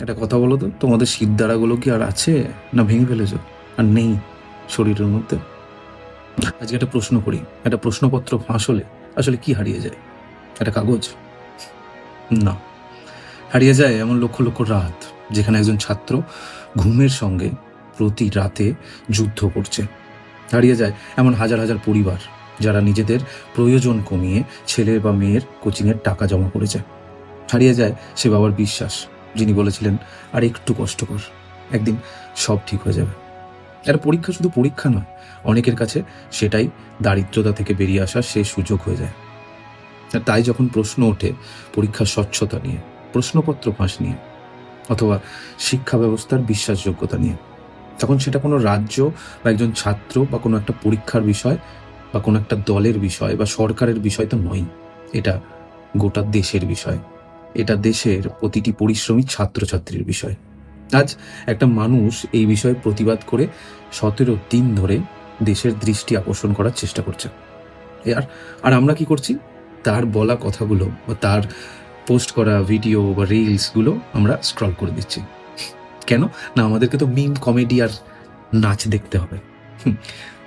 একটা কথা বলো তো, তোমাদের শিরদাঁড়াগুলো কি আর আছে, না ভেঙে ফেলেছো? আর নেই শরীরের মধ্যে? আজকে একটা প্রশ্ন করি, একটা প্রশ্নপত্র ফাঁস হলে আসলে কি হারিয়ে যায়? একটা কাগজ? না, হারিয়ে যায় এমন লক্ষ লক্ষ রাত, যেখানে একজন ছাত্র ঘুমের সঙ্গে প্রতি রাতে যুদ্ধ করছে। হারিয়ে যায় এমন হাজার হাজার পরিবার, যারা নিজেদের প্রয়োজন কমিয়ে ছেলে বা মেয়ের কোচিংয়ের টাকা জমা করেছে। হারিয়ে যায় সে বাবার বিশ্বাস, যিনি বলেছিলেন আর একটু কষ্ট কর, একদিন সব ঠিক হয়ে যাবে। একটা পরীক্ষা শুধু পরীক্ষা নয়, অনেকের কাছে সেটাই দারিদ্রতা থেকে বেরিয়ে আসার শেষ সুযোগ হয়ে যায়। আর তাই যখন প্রশ্ন ওঠে পরীক্ষার স্বচ্ছতা নিয়ে, প্রশ্নপত্র ফাঁস নিয়ে, অথবা শিক্ষা ব্যবস্থার বিশ্বাসযোগ্যতা নিয়ে, তখন সেটা কোনো রাজ্য বা একজন ছাত্র বা কোনো একটা পরীক্ষার বিষয় বা কোনো একটা দলের বিষয় বা সরকারের বিষয় তো নয়। এটা গোটা দেশের বিষয়। এটা দেশের প্রতিটি পরিশ্রমী ছাত্রছাত্রীর বিষয়। আজ একটা মানুষ এই বিষয়ে প্রতিবাদ করে 17 দিন ধরে দেশের দৃষ্টি আকর্ষণ করার চেষ্টা করছে। আর আর আমরা কি করছি? তার বলা কথাগুলো বা তার পোস্ট করা ভিডিও বা রিলসগুলো আমরা স্ক্রল করে দিচ্ছি। কেন? না, আমাদেরকে তো মিম, কমেডি আর নাচ দেখতে হবে।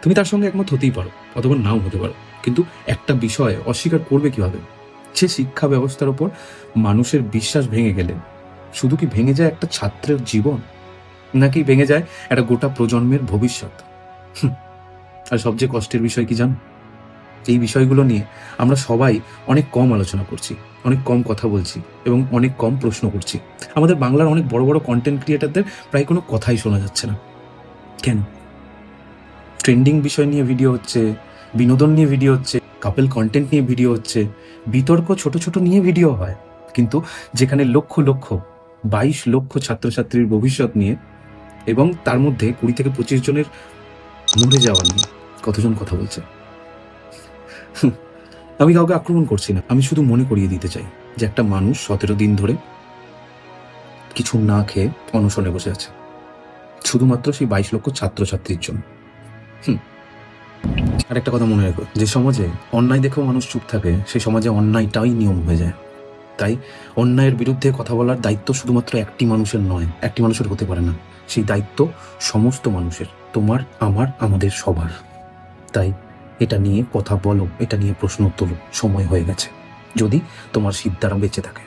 তুমি তার সঙ্গে একমত হতেই পারো, অথবা নাও হতে পারো, কিন্তু একটা বিষয় অস্বীকার করবে কিভাবে? সে শিক্ষা ব্যবস্থার ওপর মানুষের বিশ্বাস ভেঙে গেলে শুধু কি ভেঙে যায় একটা ছাত্রের জীবন, নাকি ভেঙে যায় একটা গোটা প্রজন্মের ভবিষ্যৎ? আর সবচেয়ে কষ্টের বিষয় কি জানো? এই বিষয়গুলো নিয়ে আমরা সবাই অনেক কম আলোচনা করছি, অনেক কম কথা বলছি এবং অনেক কম প্রশ্ন করছি। আমাদের বাংলার অনেক বড় বড় কন্টেন্ট ক্রিয়েটারদের প্রায় কোনো কথাই শোনা যাচ্ছে না। কেন? ট্রেন্ডিং বিষয় নিয়ে ভিডিও হচ্ছে, বিনোদন নিয়ে ভিডিও হচ্ছে, কাপল কন্টেন্ট নিয়ে ভিডিও হচ্ছে, বিতর্ক ছোট ছোট নিয়ে ভিডিও হয়, কিন্তু যেখানে লক্ষ লক্ষ 22 লক্ষ ছাত্রছাত্রীর ভবিষ্যৎ নিয়ে এবং তার মধ্যে 20 থেকে 25 জনের মরে যাওয়া নিয়ে কতজন কথা বলছে? আমি কাউকে আক্রমণ করছি না, আমি শুধু মনে করিয়ে দিতে চাই যে একটা মানুষ 17 দিন ধরে কিছু না খেয়ে অনশনে বসে আছে, শুধুমাত্র সেই 22 লক্ষ ছাত্রছাত্রীর জন্য। আর একটা কথা মনে রেখো, যে সমাজে অন্যায় দেখেও মানুষ চুপ থাকে, সেই সমাজে অন্যায়টাই নিয়ম হয়ে যায়। তাই অন্যায়ের বিরুদ্ধে কথা বলার দায়িত্ব শুধুমাত্র একটি মানুষের নয়, একটি মানুষের হতে পারে না, সেই দায়িত্ব সমস্ত মানুষের, তোমার, আমার, আমাদের সবার। তাই এটা নিয়ে কথা বলো, এটা নিয়ে প্রশ্ন তোলো, সময় হয়ে গেছে, যদি তোমার সিদ্ধারা বেঁচে থাকে।